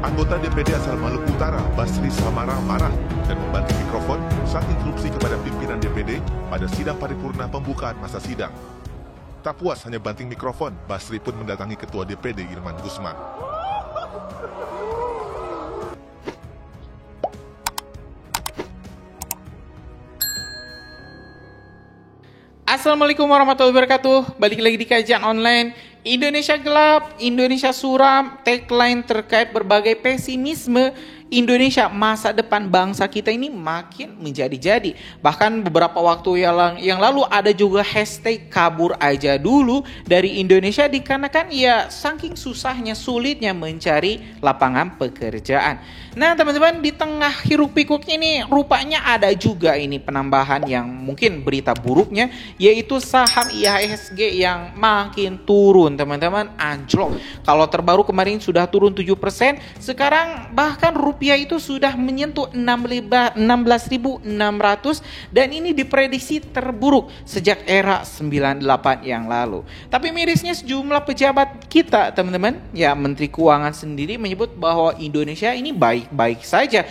Anggota DPD asal Maluku Utara, Basri Samara, marah dan membanting mikrofon saat interupsi kepada pimpinan DPD pada sidang paripurna pembukaan masa sidang. Tak puas hanya banting mikrofon, Basri pun mendatangi Ketua DPD Irman Gusman. Assalamualaikum warahmatullahi wabarakatuh. Balik lagi di kajian online Indonesia Gelap, Indonesia Suram. Tagline terkait berbagai pesimisme Indonesia, masa depan bangsa kita ini makin menjadi-jadi. Bahkan beberapa waktu yang lalu ada juga hashtag kabur aja dulu dari Indonesia dikarenakan ya saking susahnya, sulitnya mencari lapangan pekerjaan. Nah teman-teman, di tengah hiruk pikuk ini rupanya ada juga ini penambahan yang mungkin berita buruknya, yaitu saham IHSG yang makin turun teman-teman, anjlok. Kalau terbaru kemarin sudah turun 7%, sekarang bahkan rupiah itu sudah menyentuh 16.600 dan ini diprediksi terburuk sejak era 98 yang lalu. Tapi mirisnya sejumlah pejabat kita teman-teman, ya Menteri Keuangan sendiri menyebut bahwa Indonesia ini baik-baik saja,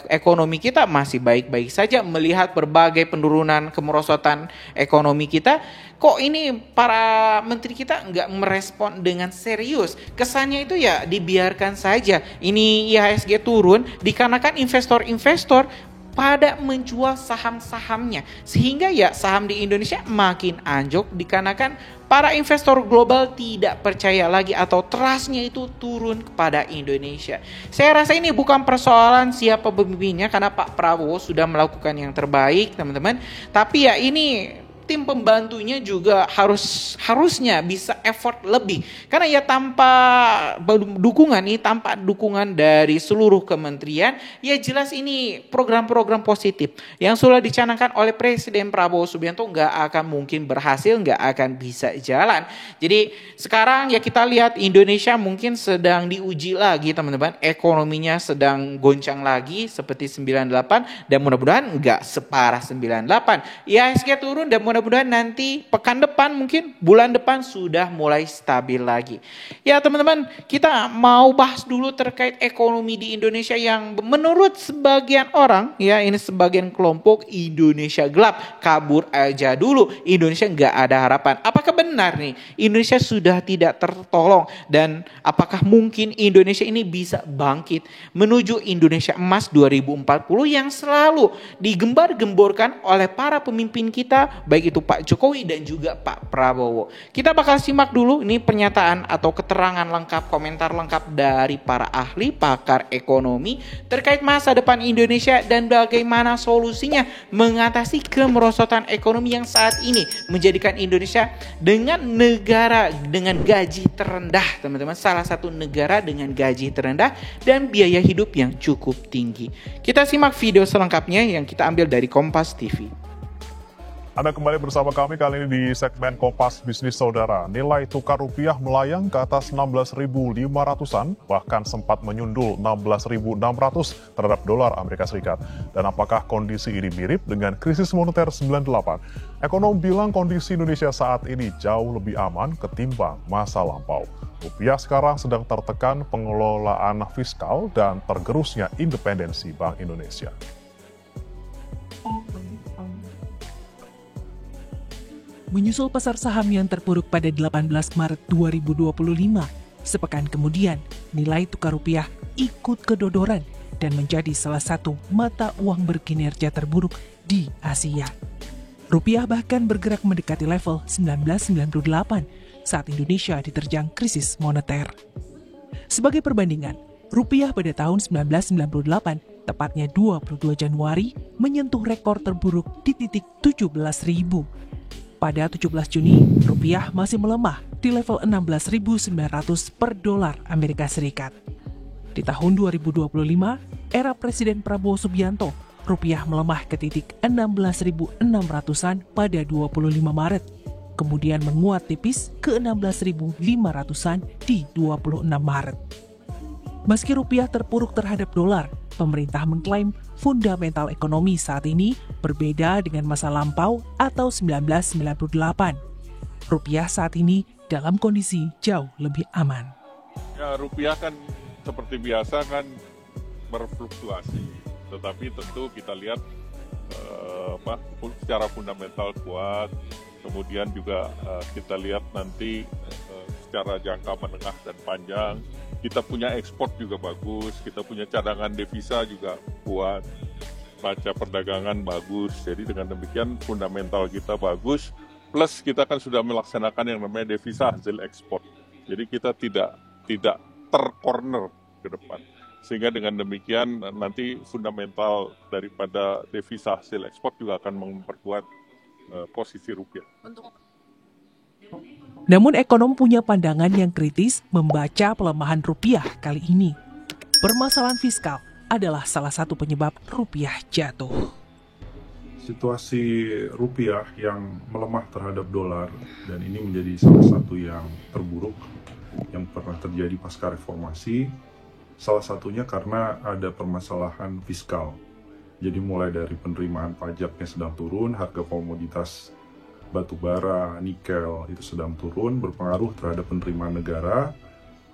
ekonomi kita masih baik-baik saja melihat berbagai penurunan kemerosotan ekonomi kita. Kok ini para menteri kita nggak merespon dengan serius? Kesannya itu ya dibiarkan saja. Ini IHSG turun dikarenakan investor-investor pada menjual saham-sahamnya. Sehingga ya saham di Indonesia makin anjlok dikarenakan para investor global tidak percaya lagi atau trustnya itu turun kepada Indonesia. Saya rasa ini bukan persoalan siapa pemimpinnya karena Pak Prabowo sudah melakukan yang terbaik teman-teman. Tapi ya ini tim pembantunya juga harusnya bisa effort lebih. Karena ya tanpa dukungan dari seluruh kementerian, ya jelas ini program-program positif yang sudah dicanangkan oleh Presiden Prabowo Subianto nggak akan mungkin berhasil, nggak akan bisa jalan. Jadi sekarang ya kita lihat Indonesia mungkin sedang diuji lagi teman-teman, ekonominya sedang goncang lagi seperti 98 dan mudah-mudahan nggak separah 98. IHSG turun dan mudah-mudahan nanti pekan depan mungkin bulan depan sudah mulai stabil lagi. Ya teman-teman, kita mau bahas dulu terkait ekonomi di Indonesia yang menurut sebagian orang, ya ini sebagian kelompok Indonesia gelap, kabur aja dulu, Indonesia nggak ada harapan. Apakah benar nih Indonesia sudah tidak tertolong dan apakah mungkin Indonesia ini bisa bangkit menuju Indonesia Emas 2040 yang selalu digembar-gemborkan oleh para pemimpin kita, baik itu Pak Jokowi dan juga Pak Prabowo. Kita bakal simak dulu ini pernyataan atau keterangan lengkap, komentar lengkap dari para ahli pakar ekonomi terkait masa depan Indonesia dan bagaimana solusinya mengatasi kemerosotan ekonomi yang saat ini menjadikan Indonesia dengan negara dengan gaji terendah, teman-teman, salah satu negara dengan gaji terendah dan biaya hidup yang cukup tinggi. Kita simak video selengkapnya yang kita ambil dari Kompas TV. Anda kembali bersama kami kali ini di segmen Kompas Bisnis Saudara. Nilai tukar rupiah melayang ke atas 16.500-an, bahkan sempat menyundul 16.600 terhadap dolar Amerika Serikat. Dan apakah kondisi ini mirip dengan krisis moneter 98? Ekonom bilang kondisi Indonesia saat ini jauh lebih aman ketimbang masa lampau. Rupiah sekarang sedang tertekan pengelolaan fiskal dan tergerusnya independensi Bank Indonesia. Menyusul pasar saham yang terpuruk pada 18 Maret 2025, sepekan kemudian nilai tukar rupiah ikut kedodoran dan menjadi salah satu mata uang berkinerja terburuk di Asia. Rupiah bahkan bergerak mendekati level 1998 saat Indonesia diterjang krisis moneter. Sebagai perbandingan, rupiah pada tahun 1998, tepatnya 22 Januari, menyentuh rekor terburuk di titik 17.000. Pada 17 Juni, rupiah masih melemah di level 16.900 per dolar Amerika Serikat. Di tahun 2025, era Presiden Prabowo Subianto, rupiah melemah ke titik 16.600-an pada 25 Maret, kemudian menguat tipis ke 16.500-an di 26 Maret. Meski rupiah terpuruk terhadap dolar, pemerintah mengklaim fundamental ekonomi saat ini berbeda dengan masa lampau atau 1998. Rupiah saat ini dalam kondisi jauh lebih aman. Ya, rupiah kan seperti biasa kan berfluktuasi, tetapi tentu kita lihat secara fundamental kuat. Kemudian juga kita lihat nanti secara jangka menengah dan panjang, kita punya ekspor juga bagus, kita punya cadangan devisa juga kuat, raca perdagangan bagus. Jadi dengan demikian fundamental kita bagus, plus kita kan sudah melaksanakan yang namanya devisa hasil ekspor. Jadi kita tidak tercorner ke depan. Sehingga dengan demikian nanti fundamental daripada devisa hasil ekspor juga akan memperkuat posisi rupiah. Namun ekonom punya pandangan yang kritis membaca pelemahan rupiah kali ini. Permasalahan fiskal adalah salah satu penyebab rupiah jatuh. Situasi rupiah yang melemah terhadap dolar, dan ini menjadi salah satu yang terburuk yang pernah terjadi pasca reformasi, salah satunya karena ada permasalahan fiskal. Jadi mulai dari penerimaan pajaknya sedang turun, harga komoditas batu bara, nikel itu sedang turun, berpengaruh terhadap penerimaan negara,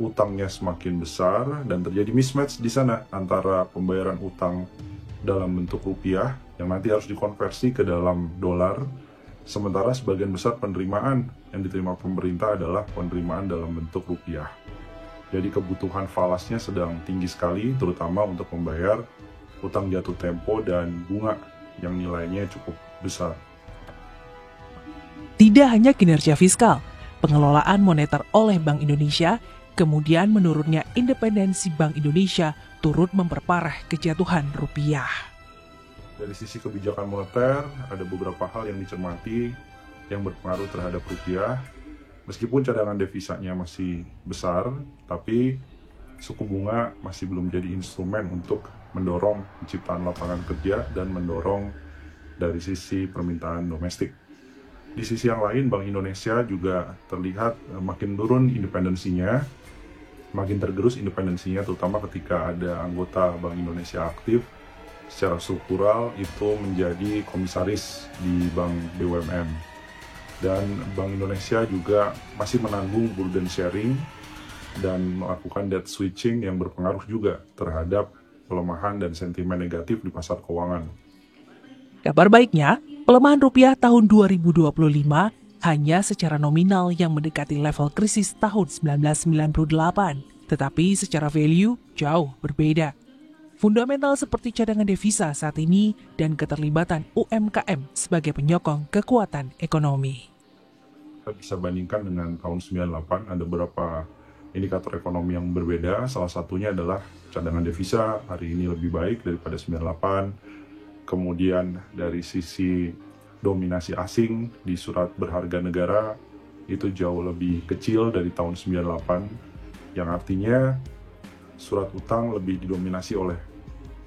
utangnya semakin besar, dan terjadi mismatch di sana antara pembayaran utang dalam bentuk rupiah yang nanti harus dikonversi ke dalam dolar, sementara sebagian besar penerimaan yang diterima pemerintah adalah penerimaan dalam bentuk rupiah. Jadi kebutuhan falasnya sedang tinggi sekali, terutama untuk membayar utang jatuh tempo dan bunga yang nilainya cukup besar. Tidak hanya kinerja fiskal, pengelolaan moneter oleh Bank Indonesia, kemudian menurunnya independensi Bank Indonesia turut memperparah kejatuhan rupiah. Dari sisi kebijakan moneter, ada beberapa hal yang dicermati yang berpengaruh terhadap rupiah. Meskipun cadangan devisanya masih besar, tapi suku bunga masih belum jadi instrumen untuk mendorong penciptaan lapangan kerja dan mendorong dari sisi permintaan domestik. Di sisi yang lain, Bank Indonesia juga terlihat makin turun independensinya, makin tergerus independensinya, terutama ketika ada anggota Bank Indonesia aktif secara struktural itu menjadi komisaris di Bank BUMN. Dan Bank Indonesia juga masih menanggung burden sharing dan melakukan debt switching yang berpengaruh juga terhadap pelemahan dan sentimen negatif di pasar keuangan. Kabar baiknya, pelemahan rupiah tahun 2025 hanya secara nominal yang mendekati level krisis tahun 1998, tetapi secara value jauh berbeda. Fundamental seperti cadangan devisa saat ini dan keterlibatan UMKM sebagai penyokong kekuatan ekonomi. Kita bisa bandingkan dengan tahun 98, ada beberapa indikator ekonomi yang berbeda. Salah satunya adalah cadangan devisa hari ini lebih baik daripada 98. Kemudian dari sisi dominasi asing di surat berharga negara itu jauh lebih kecil dari tahun 98, yang artinya surat utang lebih didominasi oleh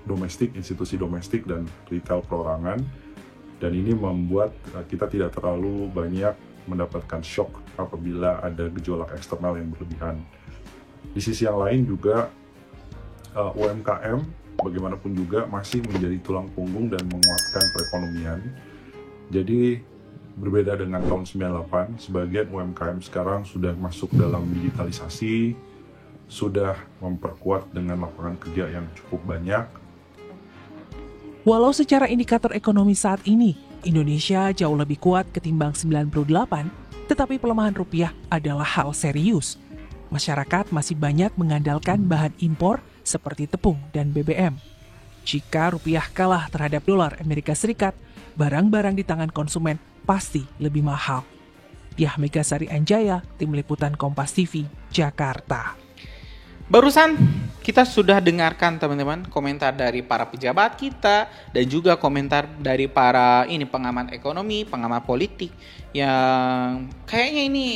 domestik, institusi domestik dan retail perorangan, dan ini membuat kita tidak terlalu banyak mendapatkan shock apabila ada gejolak eksternal yang berlebihan. Di sisi yang lain juga UMKM bagaimanapun juga masih menjadi tulang punggung dan menguatkan perekonomian. Jadi berbeda dengan tahun 98, sebagian UMKM sekarang sudah masuk dalam digitalisasi, sudah memperkuat dengan lapangan kerja yang cukup banyak. Walau secara indikator ekonomi saat ini, Indonesia jauh lebih kuat ketimbang 98, tetapi pelemahan rupiah adalah hal serius. Masyarakat masih banyak mengandalkan bahan impor seperti tepung dan BBM. Jika rupiah kalah terhadap dolar Amerika Serikat, barang-barang di tangan konsumen pasti lebih mahal. Diah Megasari Anjaya, Tim Liputan Kompas TV, Jakarta. Barusan kita sudah dengarkan teman-teman komentar dari para pejabat kita dan juga komentar dari para pengamat ekonomi, pengamat politik yang kayaknya ini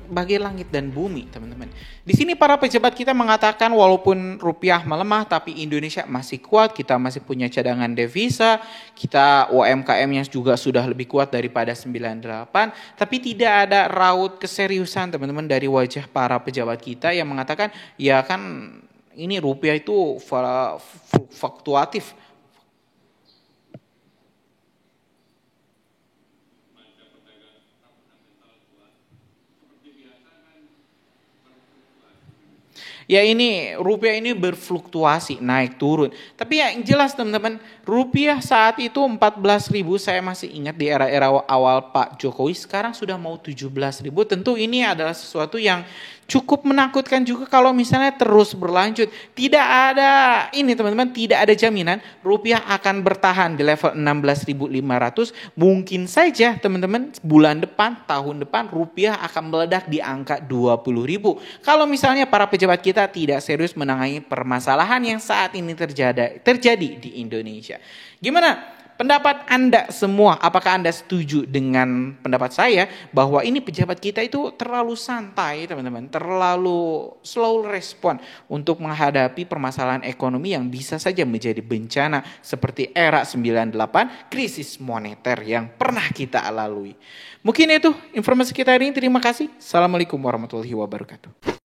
bagai langit dan bumi, teman-teman. Di sini para pejabat kita mengatakan walaupun rupiah melemah tapi Indonesia masih kuat, kita masih punya cadangan devisa, kita UMKM-nya juga sudah lebih kuat daripada 98, tapi tidak ada raut keseriusan teman-teman dari wajah para pejabat kita yang mengatakan ya kan ini rupiah itu fluktuatif. Ya ini rupiah ini berfluktuasi, naik turun. Tapi ya yang jelas teman-teman, rupiah saat itu 14.000, saya masih ingat di era-era awal Pak Jokowi, sekarang sudah mau 17.000. Tentu ini adalah sesuatu yang cukup menakutkan juga kalau misalnya terus berlanjut. Tidak ada ini teman-teman, tidak ada jaminan rupiah akan bertahan di level 16.500. Mungkin saja teman-teman bulan depan, tahun depan rupiah akan meledak di angka 20.000. Kalau misalnya para pejabat kita tidak serius menangani permasalahan yang saat ini terjadi di Indonesia. Gimana pendapat Anda semua? Apakah Anda setuju dengan pendapat saya bahwa ini pejabat kita itu terlalu santai teman-teman, terlalu slow respon untuk menghadapi permasalahan ekonomi yang bisa saja menjadi bencana seperti era 98 krisis moneter yang pernah kita lalui. Mungkin itu informasi kita hari ini. Terima kasih. Assalamualaikum warahmatullahi wabarakatuh.